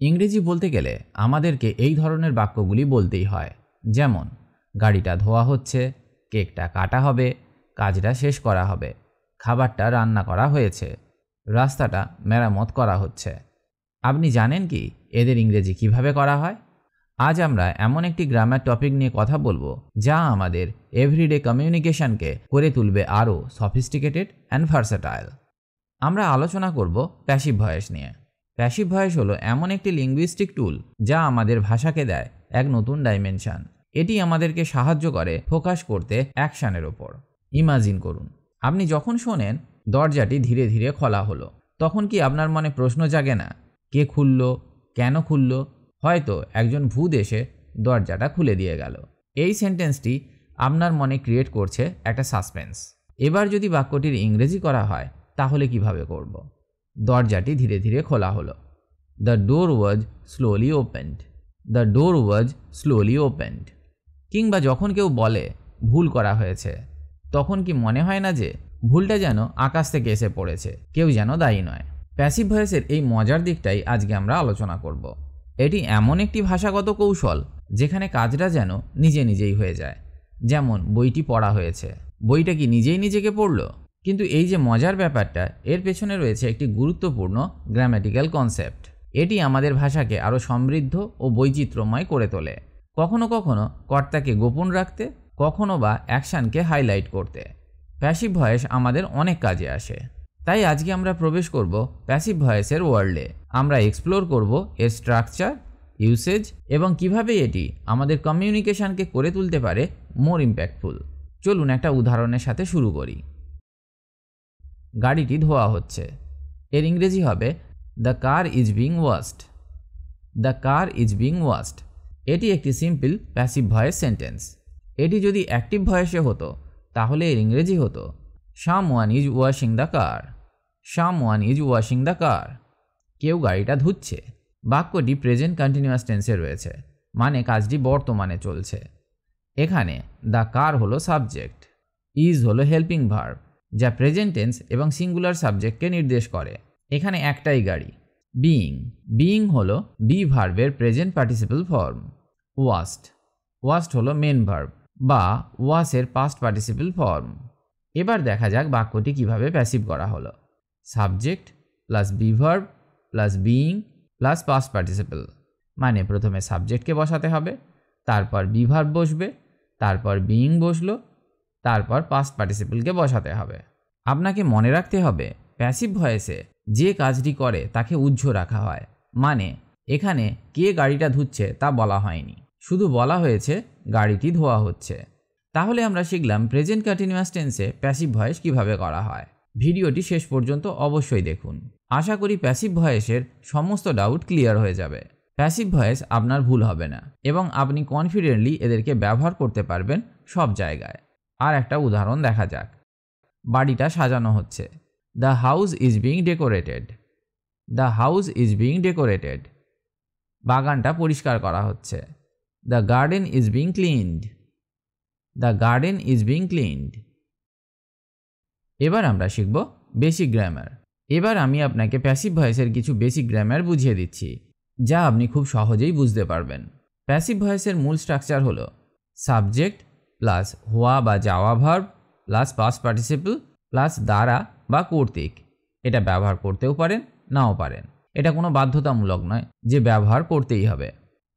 ইংরেজি বলতে গেলে আমাদেরকে এই ধরনের বাক্যগুলি বলতেই হয়, যেমন গাড়িটা ধোয়া হচ্ছে, কেকটা কাটা হবে, কাজটা শেষ করা হবে, খাবারটা রান্না করা হয়েছে, রাস্তাটা মেরামত করা হচ্ছে। আপনি জানেন কি এদের ইংরেজি কিভাবে করা হয়? আজ আমরা এমন একটি গ্রামার টপিক নিয়ে কথা বলবো যা আমাদের এভরিডে কমিউনিকেশনকে করে তুলবে আরও সফিস্টিকেটেড অ্যান্ড ভার্সেটাইল। আমরা আলোচনা করব প্যাসিভ ভয়েস নিয়ে। প্যাসিভ ভয়েস হলো এমন একটি লিঙ্গুইস্টিক টুল যা আমাদের ভাষাকে দেয় এক নতুন ডাইমেনশন। এটি আমাদেরকে সাহায্য করে ফোকাস করতে অ্যাকশানের ওপর। ইমাজিন করুন, আপনি যখন শোনেন দরজাটি ধীরে ধীরে খোলা হলো, তখন কি আপনার মনে প্রশ্ন জাগে না, কে খুলল, কেন খুলল? হয়তো একজন ভূত এসে দরজাটা খুলে দিয়ে গেল। এই সেন্টেন্সটি আপনার মনে ক্রিয়েট করছে একটা সাসপেন্স। এবার যদি বাক্যটির ইংরেজি করা হয় তাহলে কিভাবে করব? দরজাটি ধীরে ধীরে খোলা হলো। The door was slowly opened. The door was slowly opened. কিংবা যখন কেউ বলে ভুল করা হয়েছে, তখন কি মনে হয় না যে ভুলটা যেন আকাশ থেকে এসে পড়েছে, কেউ যেন দায়ী নয়? প্যাসিভ ভয়েসের এই মজার দিকটাই আজকে আমরা আলোচনা করব। এটি এমন একটি ভাষাগত কৌশল যেখানে কাজটা যেন নিজে নিজেই হয়ে যায়। যেমন বইটি পড়া হয়েছে, বইটা কি নিজেই নিজেকে পড়ল? কিন্তু এই যে মজার ব্যাপারটা, এর পেছনে রয়েছে একটি গুরুত্বপূর্ণ গ্রামাটিক্যাল কনসেপ্ট। এটি আমাদের ভাষাকে আরও সমৃদ্ধ ও বৈচিত্র্যময় করে তোলে, কখনো কখনো কর্তাকে গোপন রাখতে, কখনো বা অ্যাকশানকে হাইলাইট করতে। প্যাসিভ ভয়েস আমাদের অনেক কাজে আসে। তাই আজকে আমরা প্রবেশ করব প্যাসিভ ভয়েসের ওয়ার্ল্ডে। আমরা এক্সপ্লোর করব এর স্ট্রাকচার, ইউসেজ এবং কিভাবে এটি আমাদের কমিউনিকেশনকে করে তুলতে পারে মোর ইম্প্যাক্টফুল। চলুন একটা উদাহরণের সাথে শুরু করি। গাড়িটি ধোয়া হচ্ছে, এর ইংরেজি হবে the car is being washed. The car is being washed. এটি একটি সিম্পল প্যাসিভ ভয়েস সেন্টেন্স। এটি যদি অ্যাক্টিভ ভয়েসে হতো তাহলে এর ইংরেজি হতো someone is washing the car. Someone is washing the car. কেউ গাড়িটা ধুচ্ছে। বাক্যটি প্রেজেন্ট কন্টিনিউয়াস টেন্সে রয়েছে, মানে কাজটি বর্তমানে চলছে। এখানে দ্য কার হলো সাবজেক্ট, ইজ হলো হেল্পিং ভার্ব যা প্রেজেন্ট টেন্স এবং সিঙ্গুলার সাবজেক্টকে নির্দেশ করে। এখানে একটাই গাড়ি। বিইং, বিইং হলো বি ভার্বের present participle form. Washed, washed হলো মেন ভার্ব বা ওয়াশের পাস্ট পার্টিসিপল ফর্ম। এবার দেখা যাক বাক্যটি কিভাবে প্যাসিভ করা হলো। Subject plus be verb plus being plus past participle, মানে প্রথমে সাবজেক্টকে বসাতে হবে, তারপর বি ভার্ব বসবে, তারপর বিইং বসলো, তারপর পাস্ট পার্টিসিপলকে বসাতে হবে। আপনাকে মনে রাখতে হবে প্যাসিভ ভয়েসে যে কাজটি করে তাকে উহ্য রাখা হয়, মানে এখানে কে গাড়িটা ধুচ্ছে তা বলা হয়নি, শুধু বলা হয়েছে গাড়িটি ধোয়া হচ্ছে। তাহলে আমরা শিখলাম প্রেজেন্ট কন্টিনিউয়াস টেন্সে প্যাসিভ ভয়েস কিভাবে করা হয়। ভিডিওটি শেষ পর্যন্ত অবশ্যই দেখুন। আশা করি প্যাসিভ ভয়েসের সমস্ত ডাউট ক্লিয়ার হয়ে যাবে। প্যাসিভ ভয়েস আপনার ভুল হবে না এবং আপনি কনফিডেন্টলি এদেরকে ব্যবহার করতে পারবেন সব জায়গায়। আর একটা উদাহরণ দেখা যাক। বাড়িটা সাজানো হচ্ছে। The house is being decorated. The house is being decorated. বাগানটা পরিষ্কার করা হচ্ছে। The garden is being cleaned. The garden is being cleaned. এবার আমরা শিখব বেসিক গ্রামার। এবার আমি আপনাকে প্যাসিভ ভয়েসের কিছু বেসিক গ্রামার বুঝিয়ে দিচ্ছি যা আপনি খুব সহজেই বুঝতে পারবেন। প্যাসিভ ভয়েসের মূল স্ট্রাকচার হলো সাবজেক্ট প্লাস হওয়া বা যাওয়া verb plus past participle plus দ্বারা বা কর্তৃক। এটা ব্যবহার করতেও পারেন, নাও পারেন। এটা কোনো বাধ্যতামূলক নয় যে ব্যবহার করতেই হবে।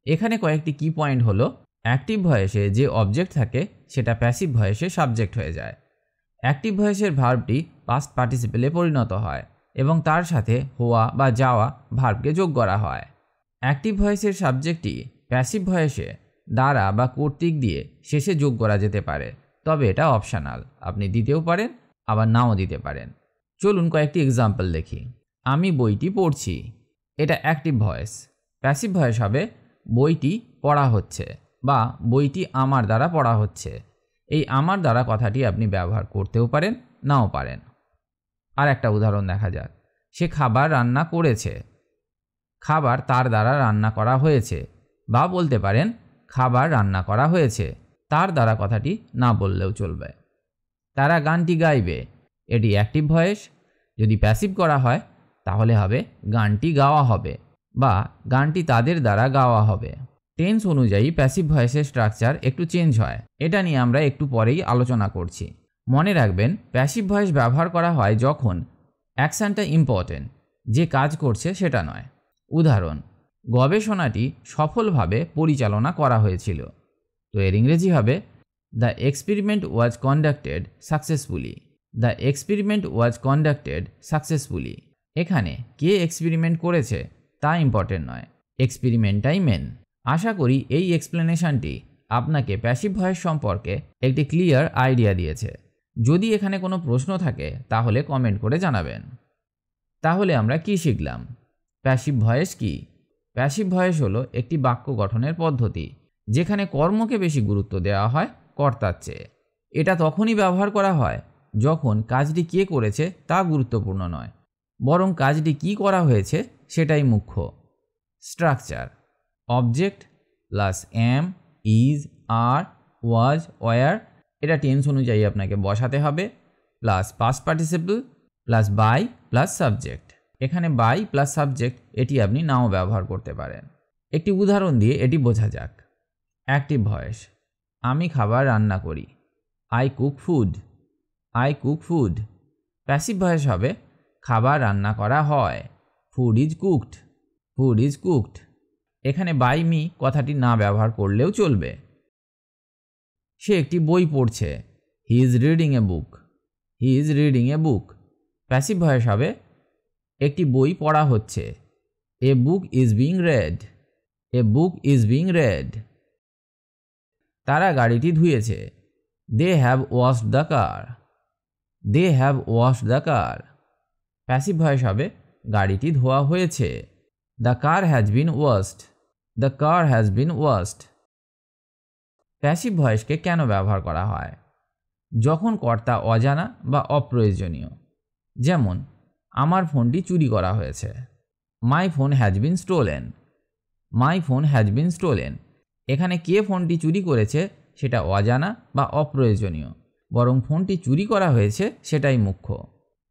এখানে কয়েকটি কি পয়েন্ট হলো, অ্যাক্টিভ ভয়েসে যে অবজেক্ট থাকে সেটা প্যাসিভ ভয়েসে সাবজেক্ট হয়ে যায়। অ্যাক্টিভ ভয়েসের ভার্বটি পাস্ট পার্টিসিপলে পরিণত হয় এবং তার সাথে হওয়া বা যাওয়া ভার্বকে যোগ করা হয়। অ্যাক্টিভ ভয়েসের সাবজেক্টটি প্যাসিভ ভয়েসে দ্বারা বা কর্তৃক দিয়ে শেষে যোগ করা যেতে পারে, তবে এটা অপশনাল। আপনি দিতেও পারেন আবার নাও দিতে পারেন। চলুন কয়েকটি এক্সাম্পল দেখি। আমি বইটি পড়ছি। এটা অ্যাক্টিভ ভয়েস। প্যাসিভ ভয়েস হবে বইটি পড়া হচ্ছে বা বইটি আমার দ্বারা পড়া হচ্ছে। এই আমার দ্বারা কথাটি আপনি ব্যবহার করতেও পারেন, নাও পারেন। আর একটা উদাহরণ দেখা যাক। সে খাবার রান্না করেছে। খাবার তার দ্বারা রান্না করা হয়েছে, বা বলতে পারেন খাবার রান্না করা হয়েছে। তার দ্বারা কথাটি না বললেও চলবে। তারা গানটি গাইবে। এটি অ্যাক্টিভ ভয়েস। যদি প্যাসিভ করা হয় তাহলে হবে গানটি গাওয়া হবে বা গানটি তাদের দ্বারা গাওয়া হবে। টেন্স অনুযায়ী প্যাসিভ ভয়েসের স্ট্রাকচার একটু চেঞ্জ হয়, এটা নিয়ে আমরা একটু পরেই আলোচনা করছি। মনে রাখবেন, প্যাসিভ ভয়েস ব্যবহার করা হয় যখন অ্যাকশনটা ইম্পর্টেন্ট, যে কাজ করছে সেটা নয়। উদাহরণ, গবেষণাটি সফলভাবে পরিচালনা করা হয়েছিল। তো এর ইংরেজি হবে the experiment was conducted successfully. The experiment was conducted successfully. এখানে কে এক্সপেরিমেন্ট করেছে তা ইম্পর্টেন্ট নয়, এক্সপেরিমেন্টটাই মেন। আশা করি এই এক্সপ্লেনেশনটি আপনাকে প্যাসিভ ভয়েস সম্পর্কে একটি ক্লিয়ার আইডিয়া দিয়েছে। যদি এখানে কোনো প্রশ্ন থাকে তাহলে কমেন্ট করে জানাবেন। তাহলে আমরা কি শিখলাম? প্যাসিভ ভয়েস কি? প্যাসিভ ভয়েস হলো একটি বাক্য গঠনের পদ্ধতি যেখানে কর্মকে বেশি গুরুত্ব দেওয়া হয় কর্তার চেয়ে। এটা তখনই ব্যবহার করা হয় যখন কাজটি কে করেছে তা গুরুত্বপূর্ণ নয়, বরং কাজটি কি করা হয়েছে সেটাই মুখ্য। Structure: object plus am, is, are, was, were, এটা টেন্স অনুযায়ী আপনাকে বসাতে হবে, plus past participle plus by plus subject. এখানে বাই প্লাস সাবজেক্ট এটি আপনি নাও ব্যবহার করতে পারেন। একটি উদাহরণ দিয়ে এটি বোঝা যাক। অ্যাক্টিভ ভয়েস: আমি খাবার রান্না করি। I cook food. I cook food. Passive voice হবে খাবার রান্না করা হয়। Food is cooked. Food is cooked. এখানে বাই মি কথাটি না ব্যবহার করলেও চলবে। সে একটি বই পড়ছে। He is reading a book. He is reading a book. Passive voice হবে একটি বই পড়া হচ্ছে। A book is being read. A book is being read. তারা গাড়িটি ধুয়েছে। They have washed the car. They have washed the car. Passive voice হবে গাড়িটি ধোয়া হয়েছে। The car has been washed. The car has been washed. Passive ভয়েসকে কেন ব্যবহার করা হয়? যখন কর্তা অজানা বা অপ্রয়োজনীয়। যেমন, আমার ফোনটি চুরি করা হয়েছে। My phone has been stolen. My phone has been stolen. এখানে কে ফোনটি চুরি করেছে সেটা অজানা বা অপ্রয়োজনীয়, বরং ফোনটি চুরি করা হয়েছে সেটাই মুখ্য।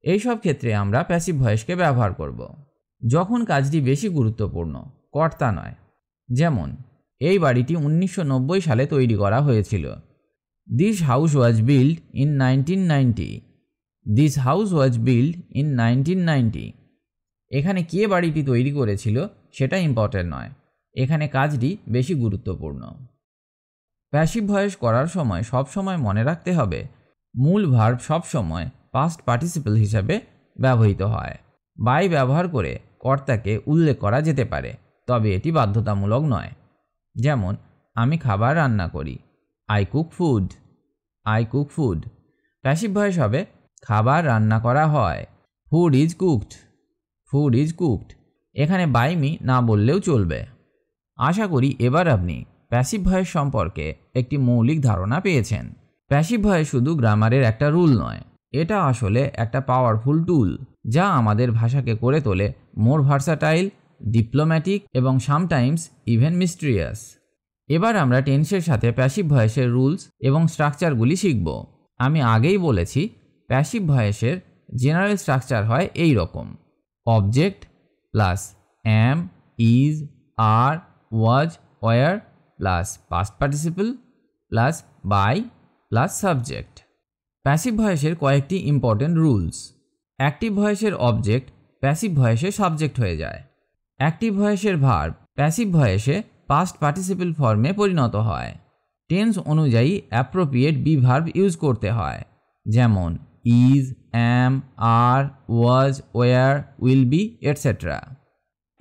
এইসব ক্ষেত্রে আমরা প্যাসিভ ভয়েসকে ব্যবহার করব যখন কাজটি বেশি গুরুত্বপূর্ণ, কর্তা নয়। যেমন, এই বাড়িটি 1990 সালে তৈরি করা হয়েছিল। This house was build in 1990। This house was build in 1990। এখানে কে বাড়িটি তৈরি করেছিল সেটা ইম্পর্টেন্ট নয়, এখানে কাজটি বেশি গুরুত্বপূর্ণ। প্যাসিভ ভয়েস করার সময় সবসময় মনে রাখতে হবে মূল ভার্ব সবসময় পাস্ট পার্টিসিপল হিসাবে ব্যবহৃত হয়। বাই ব্যবহার করে কর্তাকে উল্লেখ করা যেতে পারে, তবে এটি বাধ্যতামূলক নয়। যেমন, আমি খাবার রান্না করি। I cook food. I cook food. Passive voice হবে খাবার রান্না করা হয়। Food is cooked. Food is cooked. এখানে বাই মি না বললেও চলবে। আশা করি এবার আপনি প্যাসিভ ভয়েস সম্পর্কে একটি মৌলিক ধারণা পেয়েছেন। প্যাসিভ ভয়েস শুধু গ্রামারের একটা রুল নয়, এটা আসলে একটা পাওয়ারফুল টুল যা আমাদের ভাষাকে করে তোলে মোর ভার্সাটাইল, ডিপ্লোম্যাটিক এবং সামটাইমস ইভেন মিস্ট্রিয়াস। এবার আমরা টেন্সের সাথে প্যাসিভ ভয়েসের রুলস এবং স্ট্রাকচারগুলি শিখব। আমি আগেই বলেছি প্যাসিভ ভয়েসের জেনারেল স্ট্রাকচার হয় এই রকম: object plus am, is, are, was, were plus past participle plus by plus subject. Passive ভয়েসের কয়েকটি ইম্পর্টেন্ট রুলস। অ্যাক্টিভ ভয়েসের অবজেক্ট প্যাসিভ ভয়েসে সাবজেক্ট হয়ে যায়। অ্যাক্টিভ ভয়েসের ভার্ব প্যাসিভ ভয়েসে পাস্ট পার্টিসিপল ফর্মে পরিণত হয়। টেন্স অনুযায়ী অ্যাপ্রোপ্রিয়েট বি ভার্ব ইউজ করতে হয়, যেমন is, am, are, was, were, will be, etcetera.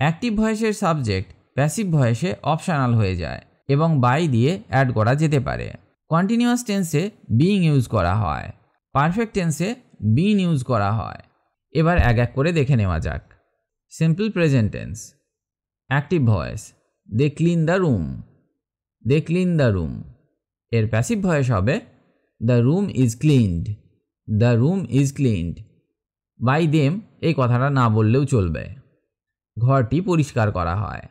Active ভয়েসের সাবজেক্ট প্যাসিভ ভয়েসে অপশনাল হয়ে যায় এবং বাই দিয়ে অ্যাড করা যেতে পারে। কন্টিনিউয়াস টেন্সে বিং ইউজ করা হয়, পারফেক্ট টেন্সে বিন ইউজ করা হয়। এবার এক এক করে দেখে নেওয়া যাক। Simple present tense. Active voice they clean the room. They clean the room. এর প্যাসিভ ভয়েস হবে the room is cleaned. The room is cleaned. By them এই কথাটা না বললেও চলবে। ঘরটি পরিষ্কার করা হয়।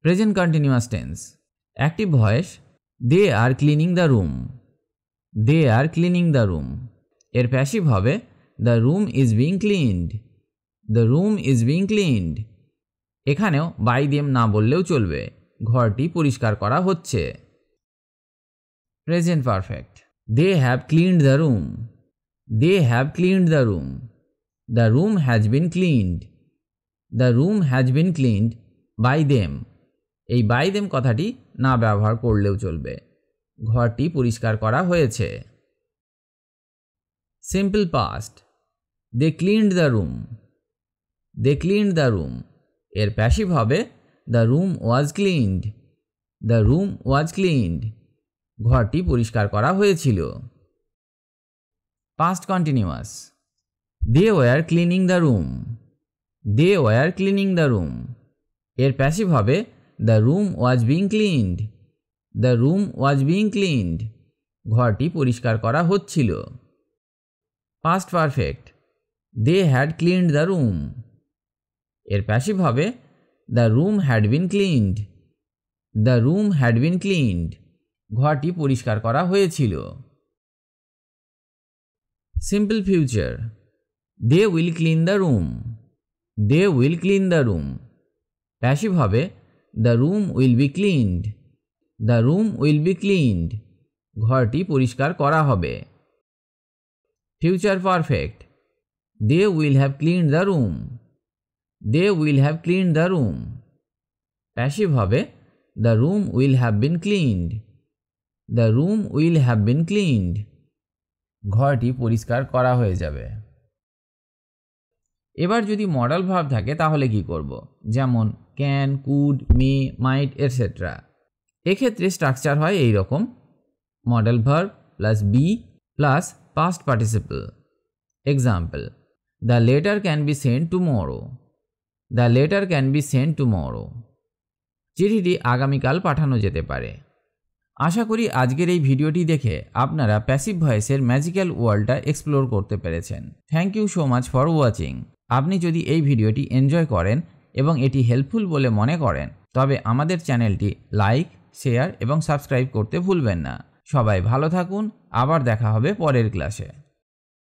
Present continuous tense. Active voice they are cleaning the room. They are cleaning the room. এর প্যাসিভ হবে the room is being cleaned. The room is being cleaned. এখানেও বাই দেম না বললেও চলবে, ঘরটি পরিষ্কার করা হচ্ছে। Present perfect. They have cleaned the room. They have cleaned the room. The room has been cleaned. The room has been cleaned by them. এই by them কথাটি না ব্যবহার করলেও চলবে, ঘরটি পরিষ্কার করা হয়েছে। Simple past. They cleaned the room. They cleaned the room. এর প্যাসিভ হবে the room was cleaned. The room was cleaned. ঘরটি পরিষ্কার করা হয়েছিল। Past continuous. They were cleaning the room. They were cleaning the room. এর passive হবে the room was being cleaned. The room was being cleaned. ঘরটি পরিষ্কার করা হচ্ছিল। Past perfect. They had cleaned the room. এর প্যাসিভ হবে the room had been cleaned. The room had been cleaned. ঘরটি পরিষ্কার করা হয়েছিল। Simple future. They will clean the room. They will clean the room. Passive হবে the room will be cleaned. The room will be cleaned. ঘরটি পরিষ্কার করা হবে। Future perfect. They will have cleaned the room. They will have cleaned the room. Passive হবে the room will have been cleaned. The room will have been cleaned. ঘরটি পরিষ্কার করা হয়ে যাবে। এবার যদি মডাল ভার্ব থাকে তাহলে কি করব, যেমন can, could, may, might etcetera. এক্ষেত্রে স্ট্রাকচার হয় এই রকম: modal verb plus be plus past participle. Example, the letter can be sent tomorrow. The letter can be sent tomorrow. চিঠিটি আগামীকাল পাঠানো যেতে পারে। আশা করি আজকের এই ভিডিওটি দেখে আপনারা প্যাসিভ ভয়েসের ম্যাজিক্যাল ওয়ার্ল্ডটা এক্সপ্লোর করতে পেরেছেন। Thank you so much for watching. আপনি যদি এই ভিডিওটি এনজয় করেন এবং এটি হেল্পফুল বলে মনে করেন তবে আমাদের চ্যানেলটি লাইক, শেয়ার এবং সাবস্ক্রাইব করতে ভুলবেন না। সবাই ভালো থাকুন, আবার দেখা হবে পরের ক্লাসে।